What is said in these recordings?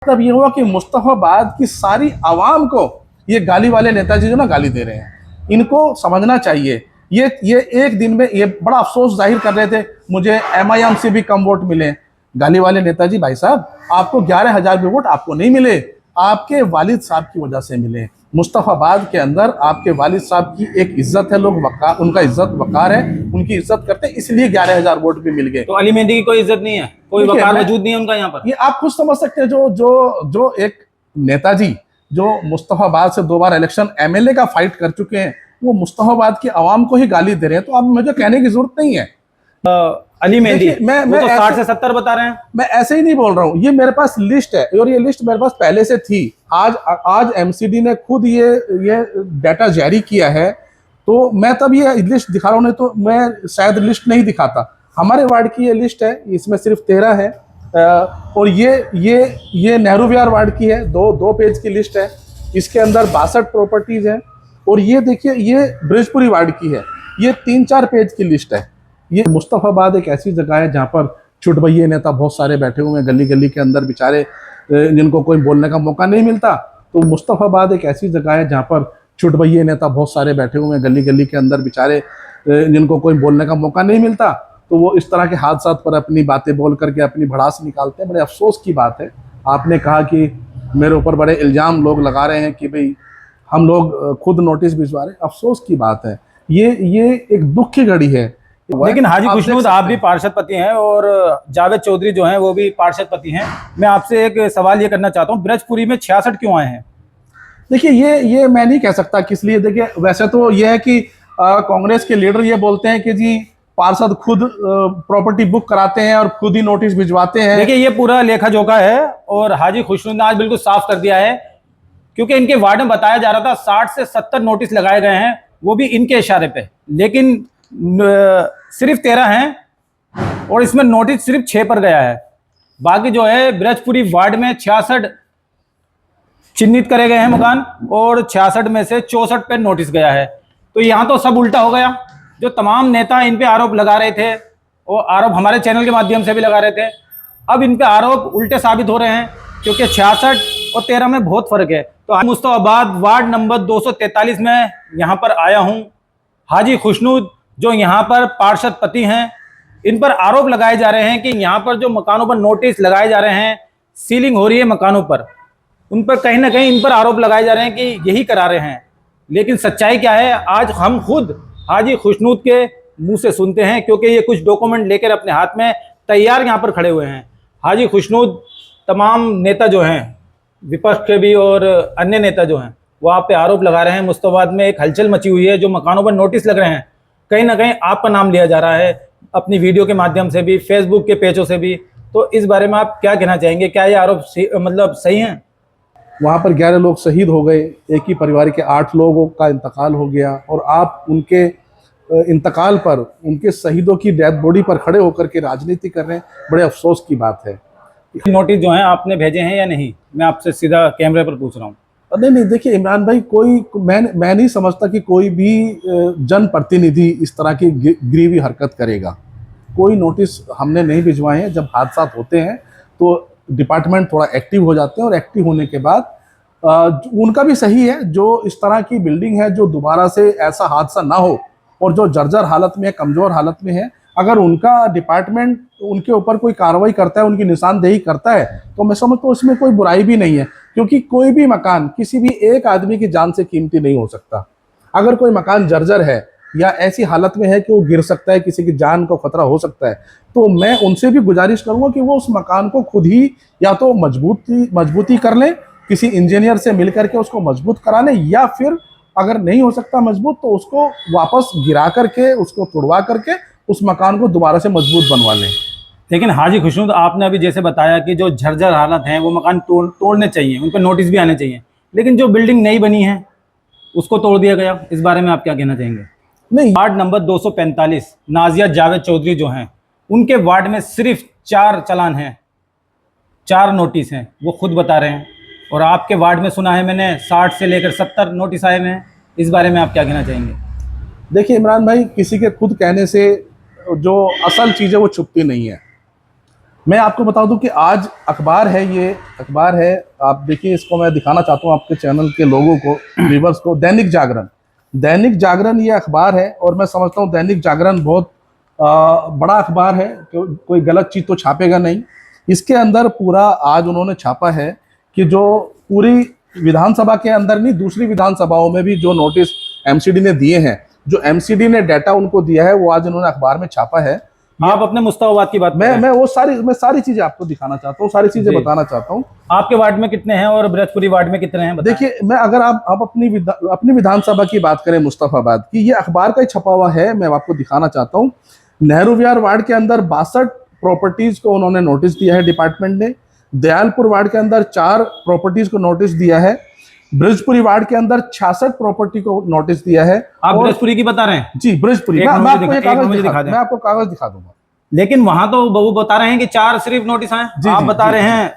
मतलब ये हुआ कि मुस्तफाबाद की सारी आवाम को ये गाली वाले नेताजी जो ना गाली दे रहे हैं, इनको समझना चाहिए। ये एक दिन में ये बड़ा अफसोस जाहिर कर रहे थे, मुझे MIM से भी कम वोट मिले। गाली वाले नेताजी भाई साहब, आपको 11,000 भी वोट आपको नहीं मिले, आपके वालिद साहब की वजह से मिले। मुस्तफाबाद के अंदर आपके वालिद साहब की एक इज्जत है, लोग वकार, उनका इज्जत वकार है, उनकी इज्जत करते हैं, इसलिए 11,000 वोट भी मिल गए। तो अली मेहंदी की कोई इज्जत नहीं है, कोई वकार वजूद नहीं है उनका यहाँ पर। ये आप खुद समझ सकते हैं, जो एक नेताजी जो मुस्तफाबाद से 2 बार इलेक्शन MLA का फाइट कर चुके हैं, वो मुस्तफाबाद की आवाम को ही गाली दे रहे हैं, तो अब मुझे कहने की जरूरत नहीं है। अली मेहंदी मैं तो 60 से 70 बता रहे हैं। मैं ऐसे ही नहीं बोल रहा हूँ, ये मेरे पास लिस्ट है और ये लिस्ट मेरे पास पहले से थी। आज MCD ने खुद ये डाटा जारी किया है, तो मैं तब ये लिस्ट दिखा रहा हूँ, नहीं तो मैं शायद लिस्ट नहीं दिखाता। हमारे वार्ड की ये लिस्ट है, इसमें सिर्फ 13 है। और ये नेहरू विहार वार्ड की है, दो पेज की लिस्ट है, इसके अंदर 62 प्रॉपर्टीज हैं। और ये देखिए, ये ब्रिजपुरी वार्ड की है, ये 3-4 पेज की लिस्ट है। ये मुस्तफाबाद एक ऐसी जगह है जहाँ पर छुटभइये नेता बहुत सारे बैठे हुए हैं, गली गली के अंदर बेचारे, जिनको कोई बोलने का मौका नहीं मिलता। तो मुस्तफाबाद एक ऐसी जगह है जहाँ पर छुटभइये नेता बहुत सारे बैठे हुए हैं, गली गली के अंदर बेचारे, जिनको कोई बोलने का मौका नहीं मिलता। तो वो इस तरह के हादसात पर अपनी बातें बोल करके अपनी भड़ास निकालते हैं। बड़े अफसोस की बात है। आपने कहा कि मेरे ऊपर बड़े इल्ज़ाम लोग लगा रहे हैं कि भाई हम लोग खुद नोटिस भिजवा रहे हैं, अफसोस की बात है। ये एक दुख की घड़ी है। लेकिन हाजी खुशनूद, आप भी पार्षद पति हैं और जावेद चौधरी जो हैं वो भी पार्षद पति हैं। मैं आपसे एक सवाल ये करना चाहता हूँ, ब्रजपुरी में 66 क्यों आए हैं? देखिए, ये मैं नहीं कह सकता किस लिए। देखिए, वैसे तो ये है कि कांग्रेस के लीडर ये बोलते हैं कि जी पार्षद खुद प्रॉपर्टी बुक कराते हैं और खुद ही नोटिस भिजवाते हैं। देखिए, ये पूरा लेखा जोखा है और हाजी खुशनूद ने आज बिल्कुल साफ कर दिया है, क्योंकि इनके वार्ड में बताया जा रहा था 60 से 70 नोटिस लगाए गए हैं, वो भी इनके इशारे पे, लेकिन सिर्फ 13 हैं और इसमें नोटिस सिर्फ 6 पर गया है। बाकी जो है ब्रजपुरी वार्ड में 66 चिन्हित करे गए हैं मकान और 66 में से 64 पे नोटिस गया है। तो यहाँ तो सब उल्टा हो गया। जो तमाम नेता इन पे आरोप लगा रहे थे, वो आरोप हमारे चैनल के माध्यम से भी लगा रहे थे, अब इन पे आरोप उल्टे साबित हो रहे हैं, क्योंकि 66 और 13 में बहुत फर्क है। तो मुस्तफाबाद वार्ड नंबर 243 में यहाँ पर आया हूँ। हाजी खुशनूद जो यहाँ पर पार्षद पति हैं, इन पर आरोप लगाए जा रहे हैं कि यहाँ पर जो मकानों पर नोटिस लगाए जा रहे हैं, सीलिंग हो रही है मकानों पर, उन पर कहीं ना कहीं इन पर आरोप लगाए जा रहे हैं कि यही करा रहे हैं। लेकिन सच्चाई क्या है, आज हम खुद हाजी खुशनूद के मुंह से सुनते हैं, क्योंकि ये कुछ डॉक्यूमेंट लेकर अपने हाथ में तैयार यहाँ पर खड़े हुए हैं। हाजी खुशनूद, तमाम नेता जो हैं विपक्ष के भी और अन्य नेता जो हैं, वो आप पे आरोप लगा रहे हैं। मुस्तफाबाद में एक हलचल मची हुई है, जो मकानों पर नोटिस लग रहे हैं, कहीं ना कहीं आपका नाम लिया जा रहा है, अपनी वीडियो के माध्यम से भी, फेसबुक के पेजों से भी। तो इस बारे में आप क्या कहना चाहेंगे? क्या ये आरोप मतलब सही हैं? वहाँ पर 11 लोग शहीद हो गए, एक ही परिवार के 8 लोगों का इंतकाल हो गया, और आप उनके इंतकाल पर, उनके शहीदों की डेड बॉडी पर खड़े होकर के राजनीति कर रहे हैं। बड़े अफसोस की बात है। नोटिस जो हैं आपने भेजे हैं या नहीं, मैं आपसे सीधा कैमरे पर पूछ रहा हूँ। नहीं, देखिए इमरान भाई, मैं नहीं समझता कि कोई भी जनप्रतिनिधि इस तरह की ग्रीवी हरकत करेगा। कोई नोटिस हमने नहीं भिजवाए हैं। जब हादसा होते हैं तो डिपार्टमेंट थोड़ा एक्टिव हो जाते हैं, और एक्टिव होने के बाद उनका भी सही है, जो इस तरह की बिल्डिंग है जो दोबारा से ऐसा हादसा ना हो और जो जर्जर हालत में है, कमज़ोर हालत में है, अगर उनका डिपार्टमेंट उनके ऊपर कोई कार्रवाई करता है, उनकी निशानदेही करता है, तो मैं समझता हूँ उसमें कोई बुराई भी नहीं है। क्योंकि कोई भी मकान किसी भी एक आदमी की जान से कीमती नहीं हो सकता। अगर कोई मकान जर्जर है या ऐसी हालत में है कि वो गिर सकता है, किसी की जान को खतरा हो सकता है, तो मैं उनसे भी गुजारिश करूंगा कि वो उस मकान को खुद ही या तो मजबूती कर लें, किसी इंजीनियर से मिल करके उसको मजबूत करा लें, या फिर अगर नहीं हो सकता मजबूत तो उसको वापस गिरा करके, उसको तोड़वा करके उस मकान को दोबारा से मजबूत बनवा लें। लेकिन हाजी खुशनूद, आपने अभी जैसे बताया कि जो जर्जर हालत है वो मकान तोड़ने चाहिए, उन पर नोटिस भी आने चाहिए, लेकिन जो बिल्डिंग नई बनी है उसको तोड़ दिया गया। इस बारे में आप क्या कहना चाहेंगे? नहीं, वार्ड नंबर 245 नाजिया जावेद चौधरी जो हैं, उनके वार्ड में सिर्फ 4 चालान हैं, 4 नोटिस हैं, वो खुद बता रहे हैं। और आपके वार्ड में सुना है मैंने 60 से लेकर 70 नोटिस आए हुए हैं। इस बारे में आप क्या कहना चाहेंगे? देखिए इमरान भाई, किसी के खुद कहने से जो असल चीज़ है वो छुपती नहीं है। मैं आपको बता दूं कि आज अखबार है, ये अखबार है, आप देखिए इसको, मैं दिखाना चाहता हूं आपके चैनल के लोगों को, व्यूअर्स को। दैनिक जागरण, दैनिक जागरण ये अखबार है, और मैं समझता हूं दैनिक जागरण बहुत बड़ा अखबार है, कोई गलत चीज़ तो छापेगा नहीं। इसके अंदर पूरा आज उन्होंने छापा है कि जो पूरी विधानसभा के अंदर नहीं, दूसरी विधानसभाओं में भी जो नोटिस एमसीडी ने दिए हैं, जो एमसीडी ने डाटा उनको दिया है, वो आज उन्होंने अखबार में छापा है। आप अपने मुस्तफाबाद की बात मैं सारी चीजें आपको दिखाना चाहता हूँ, सारी चीजें बताना चाहता हूँ। आपके वार्ड में कितने हैं और ब्रजपुरी वार्ड में कितने हैं, बताएं। देखिए, मैं अगर आप अपनी विधानसभा की बात करें, मुस्तफाबाद की, ये अखबार का ही छपा हुआ है, मैं आपको दिखाना चाहता हूँ। नेहरू विहार वार्ड के अंदर 62 प्रॉपर्टीज को उन्होंने नोटिस दिया है डिपार्टमेंट ने। दयालपुर वार्ड के अंदर 4 प्रॉपर्टीज को नोटिस दिया है। ब्रजपुरी वार्ड के अंदर 66 प्रॉपर्टी को नोटिस दिया है। आप ब्रजपुरी की बता रहे हैं? जी, ब्रजपुरी। मैं आपको कागज दिखा दूंगा। लेकिन वहां तो वो बता रहे हैं कि 4 सिर्फ नोटिस आए, आप बता रहे हैं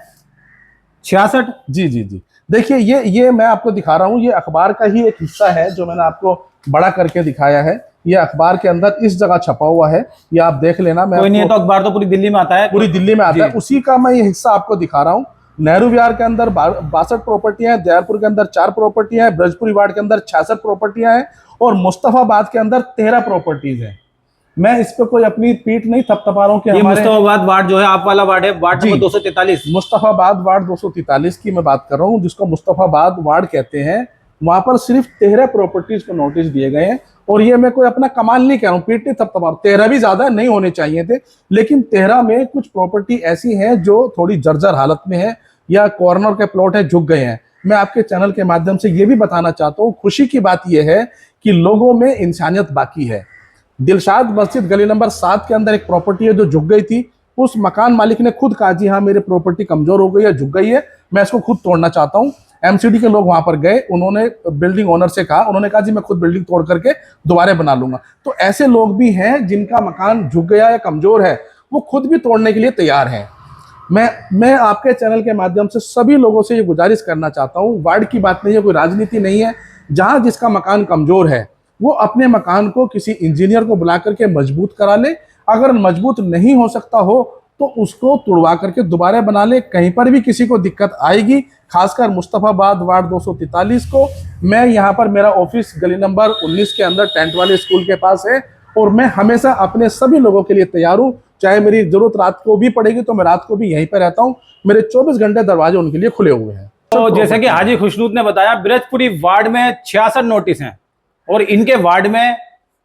66। जी जी जी, देखिए ये मैं आपको दिखा रहा हूँ, ये अखबार का ही एक हिस्सा है जो मैंने आपको बड़ा करके दिखाया है। ये अखबार के अंदर इस जगह छपा हुआ है, ये आप देख लेना। मैं कोई नहीं है तो अखबार तो पूरी दिल्ली में आता है, पूरी दिल्ली में आता है, उसी का मैं ये हिस्सा आपको दिखा रहा हूँ। नेहरू विहार के अंदर 62 प्रॉपर्टियां हैं, दयालपुर के अंदर 4 प्रॉपर्टियां हैं, ब्रजपुरी वार्ड के अंदर 66 प्रॉपर्टियां हैं, और मुस्तफाबाद के अंदर 13 प्रॉपर्टीज हैं। मैं इस पे कोई अपनी पीठ नहीं थपथपा रहा हूँ कि मुस्तफाबाद वार्ड जो है आप वाला वार्ड है, वार्ड नंबर 243, मुस्तफाबाद वार्ड 243 की मैं बात कर रहा हूँ, जिसको मुस्तफाबाद वार्ड कहते हैं। वहां पर सिर्फ 13 प्रॉपर्टीज को नोटिस दिए गए हैं, और ये मैं कोई अपना कमाल नहीं कह रहा हूँ, पीठ नहीं थपथपा, 13 भी ज्यादा नहीं होने चाहिए थे, लेकिन 13 में कुछ प्रॉपर्टी ऐसी हैं जो थोड़ी जर्जर हालत में है, या कॉर्नर के प्लॉट है, झुक गए हैं। मैं आपके चैनल के माध्यम से ये भी बताना चाहता हूँ, खुशी की बात यह है कि लोगों में इंसानियत बाकी है। दिलशाद मस्जिद गली नंबर 7 के अंदर एक प्रॉपर्टी है जो झुक गई थी। उस मकान मालिक ने खुद कहा, जी हाँ मेरी प्रॉपर्टी कमजोर हो गई है, झुक गई है, मैं इसको खुद तोड़ना चाहता हूँ। एमसीडी के लोग वहां पर गए, उन्होंने बिल्डिंग ओनर से कहा, उन्होंने कहा जी मैं खुद बिल्डिंग तोड़ करके दोबारा बना लूंगा। तो ऐसे लोग भी हैं जिनका मकान झुक गया या कमजोर है, वो खुद भी तोड़ने के लिए तैयार हैं। मैं आपके चैनल के माध्यम से सभी लोगों से ये गुजारिश करना चाहता हूँ, वार्ड की बात नहीं है, कोई राजनीति नहीं है, जहां जिसका मकान कमजोर है वो अपने मकान को किसी इंजीनियर को बुला करके मजबूत करा ले। अगर मजबूत नहीं हो सकता हो तो उसको तुड़वा करके दोबारा बना ले। कहीं पर भी किसी को दिक्कत आएगी, खासकर मुस्तफाबाद वार्ड 243 को, मैं यहाँ पर, मेरा ऑफिस गली नंबर 19 के अंदर टेंट वाले स्कूल के पास है, और मैं हमेशा अपने सभी लोगों के लिए तैयार हूँ। चाहे मेरी जरूरत रात को भी पड़ेगी तो मैं रात को भी यहीं पर रहता हूँ, मेरे 24 घंटे दरवाजे उनके लिए खुले हुए हैं। तो जैसे कि हाजी खुशनूद ने बताया, ब्रजपुरी वार्ड में 66 नोटिस हैं और इनके वार्ड में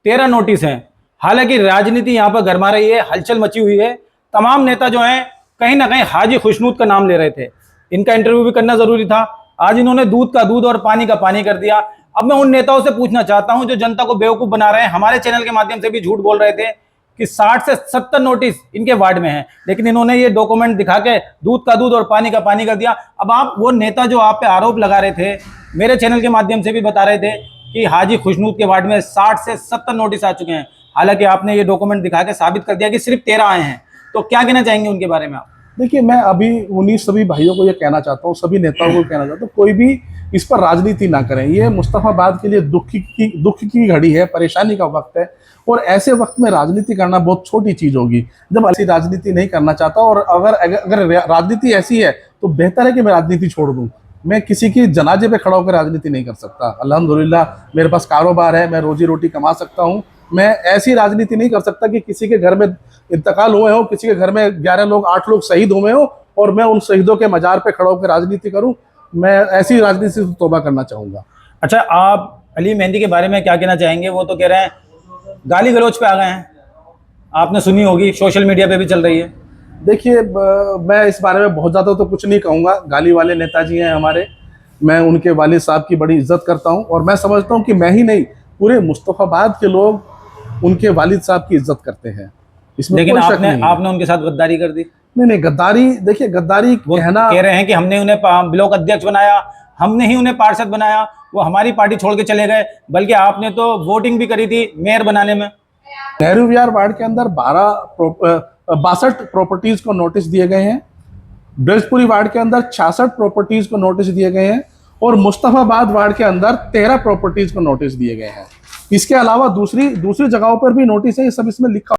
13 नोटिस हैं। हालांकि राजनीति यहाँ पर गरमा रही है, हलचल मची हुई है। तमाम नेता जो हैं कहीं ना कहीं हाजी खुशनूद का नाम ले रहे थे, इनका इंटरव्यू भी करना जरूरी था। आज इन्होंने दूध का दूध और पानी का पानी कर दिया। अब मैं उन नेताओं से पूछना चाहता हूं जो जनता को बेवकूफ बना रहे हैं, हमारे चैनल के माध्यम से भी झूठ बोल रहे थे कि 60 से 70 नोटिस इनके वार्ड में हैं, लेकिन इन्होंने ये डॉक्यूमेंट दिखा के दूध का दूध और पानी का पानी कर दिया। अब आप वो नेता जो आप पे आरोप लगा रहे थे, मेरे चैनल के माध्यम से भी बता रहे थे कि हाजी खुशनूद के वार्ड में 60 से 70 नोटिस आ चुके हैं, हालांकि आपने ये डॉक्यूमेंट दिखा के साबित कर दिया कि सिर्फ 13 आए हैं। तो क्या कहना चाहेंगे उनके बारे में आप? देखिए, मैं अभी उन्हीं सभी भाइयों को ये कहना चाहता हूँ, सभी नेताओं को कहना चाहता हूँ, कोई भी इस पर राजनीति ना करें। ये मुस्तफाबाद के लिए दुख की घड़ी है, परेशानी का वक्त है, और ऐसे वक्त में राजनीति करना बहुत छोटी चीज होगी। जब ऐसी राजनीति नहीं करना चाहता, और अगर राजनीति ऐसी है तो बेहतर है कि मैं राजनीति छोड़ दूं। मैं किसी की जनाजे पे खड़ा होकर राजनीति नहीं कर सकता। अल्हम्दुलिल्लाह मेरे पास कारोबार है, मैं रोजी रोटी कमा सकता हूँ। मैं ऐसी राजनीति नहीं कर सकता कि किसी के घर में इंतकाल हुए हो, किसी के घर में 11 लोग 8 लोग शहीद हुए हो, और मैं उन शहीदों के मजार पे खड़ा होकर राजनीति करूं। मैं ऐसी राजनीति से तौबा करना चाहूंगा। अच्छा, आप अली मेहंदी के बारे में क्या कहना चाहेंगे? वो तो कह रहे हैं गाली गलौज पे आ गए हैं, आपने सुनी होगी, सोशल मीडिया पे भी चल रही है। देखिए, मैं इस बारे में बहुत ज़्यादा तो कुछ नहीं कहूँगा। गाली वाले नेताजी हैं हमारे, मैं उनके वालिद साहब की बड़ी इज्जत करता हूँ, और मैं समझता हूँ कि मैं ही नहीं, पूरे मुस्तफाबाद के लोग उनके वालिद साहब की इज्जत करते हैं। इसमें लेकिन कोई शक नहीं है। आपने उनके साथ गद्दारी कर दी। नहीं, गद्दारी, देखिए गद्दारी कहना, कह रहे हैं कि हमने उन्हें ब्लॉक अध्यक्ष बनाया, हमने ही उन्हें पार्षद बनाया, वो हमारी पार्टी छोड़ के चले गए, बल्कि आपने तो वोटिंग भी करी थी मेयर बनाने में। नेहरू विहार वार्ड के अंदर 62 प्रॉपर्टीज को नोटिस दिए गए हैं, ब्रजपुरी वार्ड के अंदर 66 प्रॉपर्टीज को नोटिस दिए गए हैं, और मुस्तफाबाद वार्ड के अंदर 13 प्रॉपर्टीज को नोटिस दिए गए हैं। इसके अलावा दूसरी जगहों पर भी नोटिस है, ये सब इसमें लिखा